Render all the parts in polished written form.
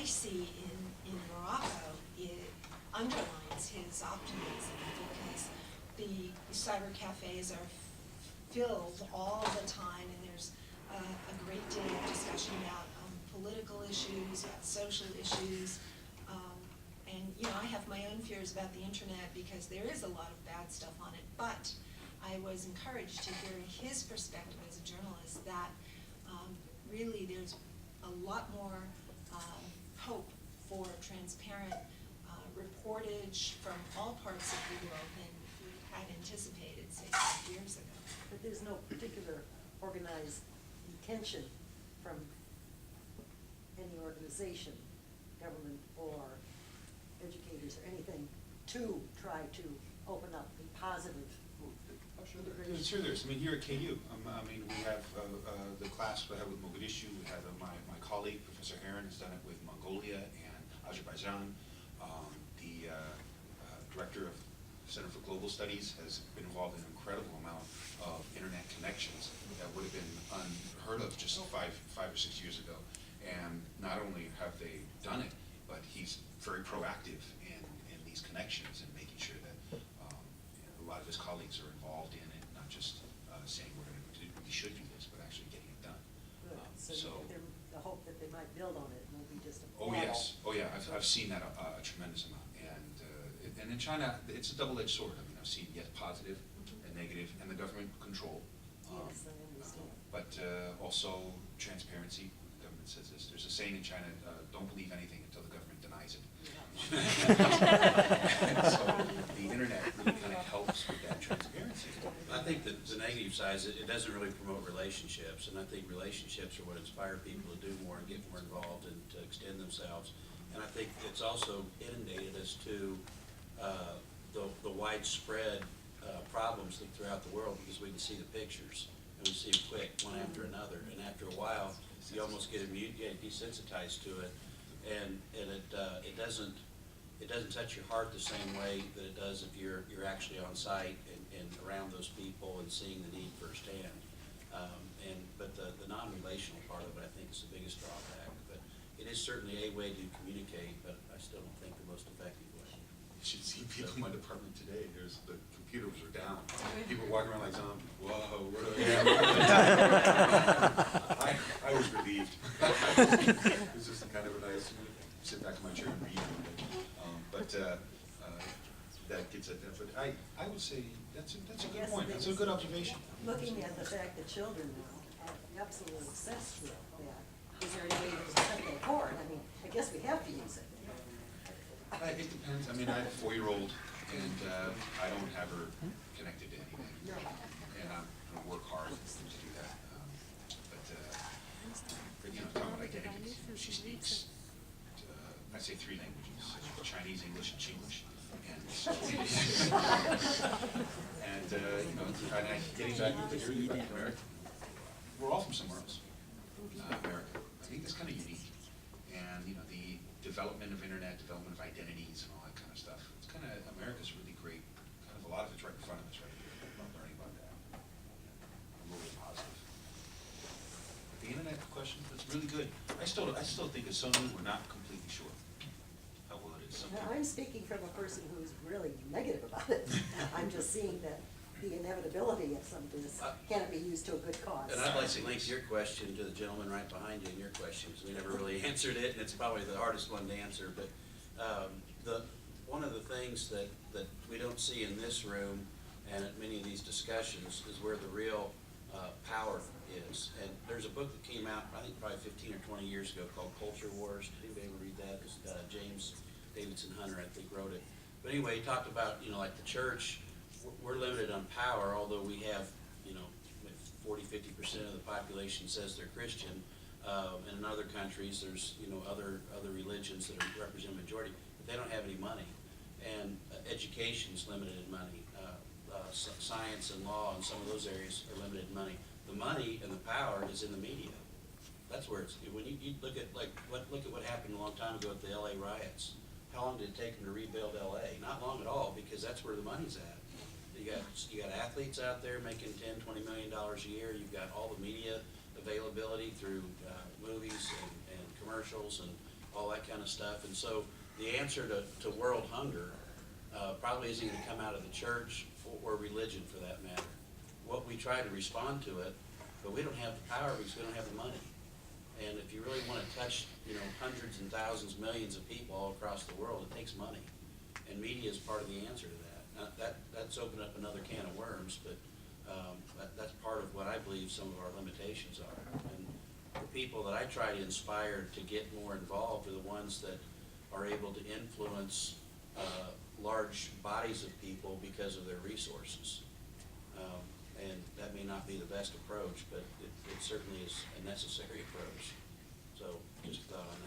see in Morocco, it underlines his optimism, because the cyber cafes are filled all the time, and there's a great deal of discussion about political issues, about social issues. And you know, I have my own fears about the internet because there is a lot of bad stuff on it, but I was encouraged to hear his perspective as a journalist that really there's a lot more hope for transparent reportage from all parts of the world than we had anticipated, say, 5 years ago. But there's no particular organized intention from any organization, government or educators or anything, to try to open up, be positive. Sure there is. I mean, here at KU, I mean, we have the class we have with Mogadishu. We have my colleague, Professor Heron, has done it with Mongolia and Azerbaijan. The director of the Center for Global Studies has been involved in an incredible amount of internet connections that would have been unheard of just five or 6 years ago. And not only have they done it, but he's very proactive in these connections and making sure that a lot of his colleagues are involved in it, not just saying we should do this, but actually getting it done. So the hope that they might build on it won't be just a Oh yes, oh yeah, I've seen that a tremendous amount, and in China it's a double-edged sword. I mean, I've seen yes positive and negative, and the government control. Yes, I understand. But also transparency. The government says this. There's a saying in China: "Don't believe anything until the government denies it." So the internet really kind of helps with that transparency. I think that the negative side is it doesn't really promote relationships, and I think relationships are what inspire people to do more and get more involved and to extend themselves. And I think it's also inundated us to the widespread problems throughout the world, because we can see the pictures and we see them quick, one after another, and after a while you almost get desensitized to it, and it doesn't touch your heart the same way that it does if you're actually on site and around those people and seeing the need firsthand. But the non-relational part of it, I think, is the biggest drawback. But it is certainly a way to communicate, but I still don't think the most effective way. You should see people in my department today. The computers are down. People walking around like zombies. Whoa, what are they? I was relieved. It was just kind of a nice sit back in my chair and read. But that gets at that. But I would say that's a good point. That's a good observation. Looking at the fact that children now are absolutely obsessed with that, is there any way to cut that cord? I mean, I guess we have to use it. It depends. I mean, I have a 4-year-old, and I don't have her connected to anything. No. And I work hard to do that. But you know, talking about identities, she speaks, I say 3 languages: Chinese, English, and Chinglish. And you know, getting back to the theory about America, we're all from somewhere else. America, I think that's kind of unique. And you know, the development of internet, development of identities, and all that kind of stuff. It's kind of, America's really great. Kind of a lot of it's right in front of us right here. I'm learning about that. I'm really positive. But the internet question, that's really good. I still think it's so new, we're not completely sure how well it is. Now, I'm speaking from a person who's really negative about it. I'm just seeing that the inevitability of some of this cannot be used to a good cause. And I'd like to link your question to the gentleman right behind you and your question, because we never really answered it, and it's probably the hardest one to answer. But one of the things that we don't see in this room and at many of these discussions is where the real power is. And there's a book that came out, I think probably 15 or 20 years ago, called Culture Wars. Did anybody ever read that? It was James Davidson Hunter, I think, wrote it. But anyway, he talked about, you know, like the church, we're limited on power, although we have, you know, 40–50% of the population says they're Christian. And in other countries, there's, you know, other religions that represent majority, but they don't have any money. And education's limited in money. Science and law and some of those areas are limited in money. The money and the power is in the media. That's where it's, when you look at look at what happened a long time ago at the LA riots. How long did it take them to rebuild LA? Not long at all, because that's where the money's at. You got athletes out there making $10–20 million a year. You've got all the media availability through movies and commercials and all that kind of stuff. And so the answer to world hunger probably isn't going to come out of the church or religion for that matter. What we try to respond to it, but we don't have the power because we don't have the money. And if you really want to touch, hundreds and thousands, millions of people all across the world, it takes money. And media is part of the answer to that. Now, that's opened up another can of worms, but that's part of what I believe some of our limitations are. And the people that I try to inspire to get more involved are the ones that are able to influence large bodies of people because of their resources. And that may not be the best approach, but it certainly is a necessary approach. So just a thought on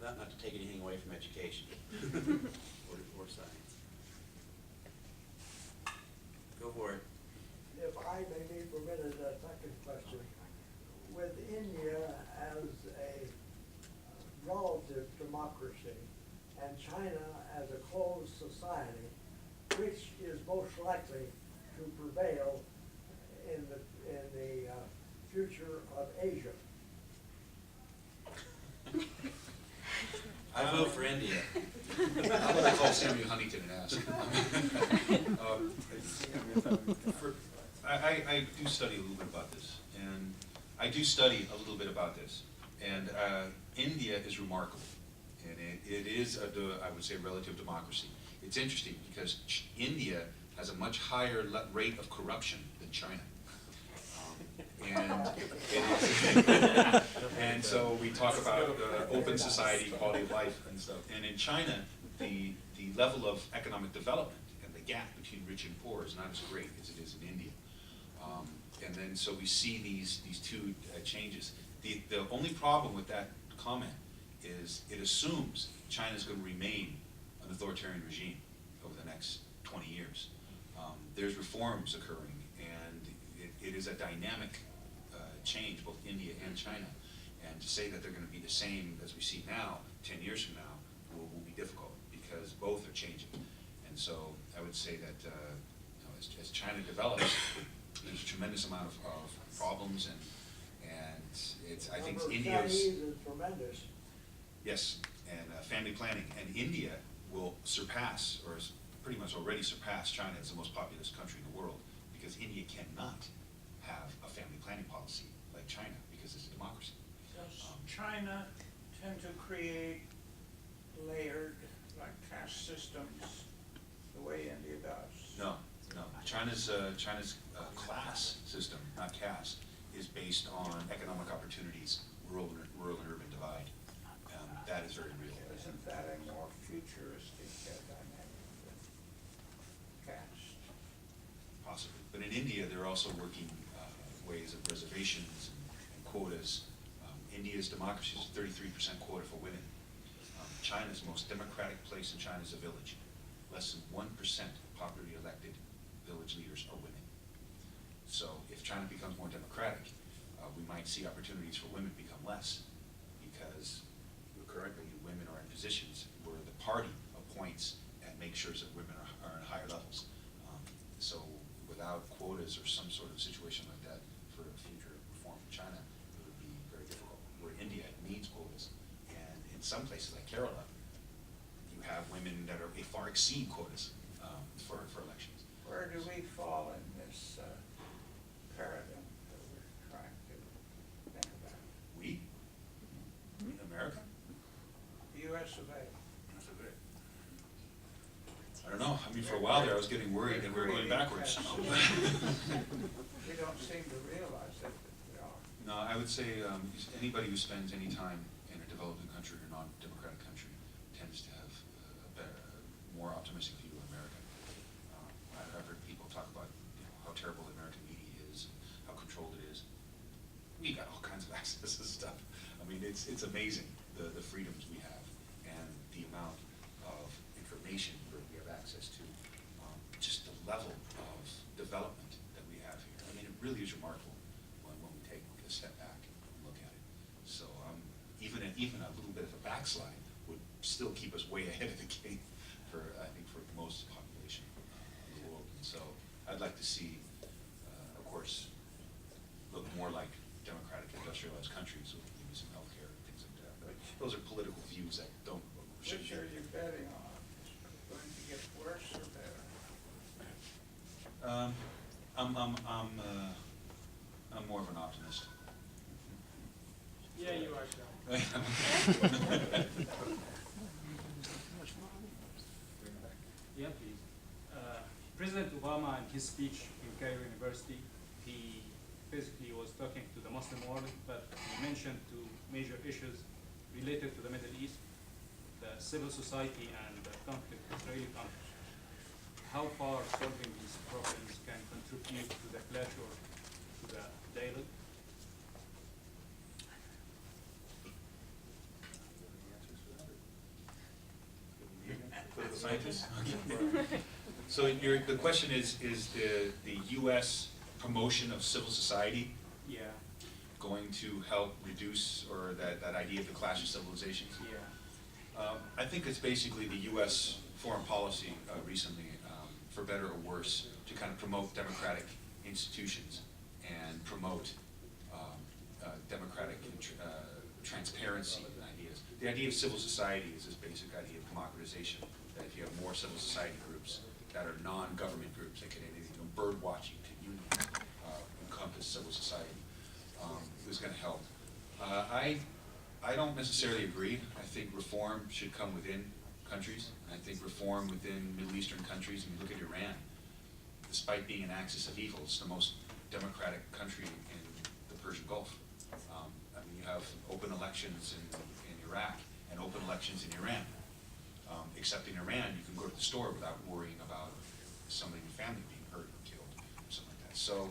that. Not to take anything away from education or science. Go for it. If I may be permitted a second question. With India as a relative democracy and China as a closed society, which is most likely to prevail in the future of Asia? I vote for India. How about I call Samuel Huntington and ask? I do study a little bit about this, and I do study a little bit about this. And India is remarkable, and it is, I would say, relative democracy. It's interesting because India has a much higher rate of corruption than China. And so we talk about open society, quality of life, and stuff. And in China, the level of economic development and the gap between rich and poor is not as great as it is in India. And then so we see these two changes. The only problem with that comment is it assumes China is going to remain an authoritarian regime over the next 20 years. There's reforms occurring, and it is a dynamic change, both India and China. And to say that they're going to be the same as we see now, 10 years from now, will be difficult because both are changing. And so I would say that as China develops, there's a tremendous amount of problems, and it's, I think India's... Chinese is tremendous. Yes, and family planning. And India will surpass, or has pretty much already surpassed China as the most populous country in the world, because India cannot have a family planning policy like China, because it's a democracy. Does China tend to create layered, like caste systems, the way India does? No. China's class system, not caste, is based on economic opportunities, rural and urban divide. That is very real. Isn't that a more futuristic dynamic than caste? Possibly. But in India, they're also working ways of reservations and quotas. India's democracy is a 33% quota for women. China's most democratic place in China is a village. Less than 1% of popularly elected village leaders are women. So if China becomes more democratic, we might see opportunities for women become less, because currently women are in positions where the party appoints and makes sure that women are in higher levels. So without quotas or some sort of situation like that for a future reform in China, it would be very difficult. Where India needs quotas, and in some places like Kerala, you have women that are far exceed quotas for elections. Where do we fall in this paradigm that we're trying to think about? We? America? The US of A. That's a bit. I don't know. I mean, for a while there, I was getting worried that we were going backwards. We don't seem to realize that we are. No, I would say anybody who spends any time in a developing country or non-democratic country tends to have a better, more optimistic view of America. I've heard people talk about how terrible the American media is, how controlled it is. We got all kinds of access to stuff. I mean, it's amazing the freedoms we have and the amount of information that we have access to. Just the level of development that we have here. I mean, it really is remarkable when we take a step back and look at it. So even a little bit of a backslide would still keep us way ahead of the game for, I think, for most of the population in the world. And so I'd like to see, of course, look more like democratic industrial industrialized countries with maybe some healthcare and things like that. But those are political views that don't, should Which be. are you betting on? Is it going to get worse or better? I'm more of an optimist. Yeah, you are, John. Yeah, please. President Obama in his speech in Cairo University, he basically was talking to the Muslim world, but he mentioned two major issues related to the Middle East, the civil society and the conflict, Israeli conflict. How far solving these problems can contribute to the clash or to the dialogue? Political scientist? So the question is the U.S. promotion of civil society Yeah, going to help reduce, or that idea of the clash of civilizations? yeah. I think it's basically the U.S. foreign policy recently, for better or worse, to kind of promote democratic institutions and promote democratic transparency and ideas. The idea of civil society is this basic idea of democratization, that if you have more civil society groups that are non-government groups, that can anything from bird watching to unions, encompass civil society, is going to help. I don't necessarily agree. I think reform should come within countries. I think reform within Middle Eastern countries, I mean, look at Iran. Despite being an axis of evil, it's the most democratic country in the Persian Gulf. I mean, you have open elections in Iraq and open elections in Iran. Except in Iran, you can go to the store without worrying about somebody in your family being hurt or killed, or something like that. So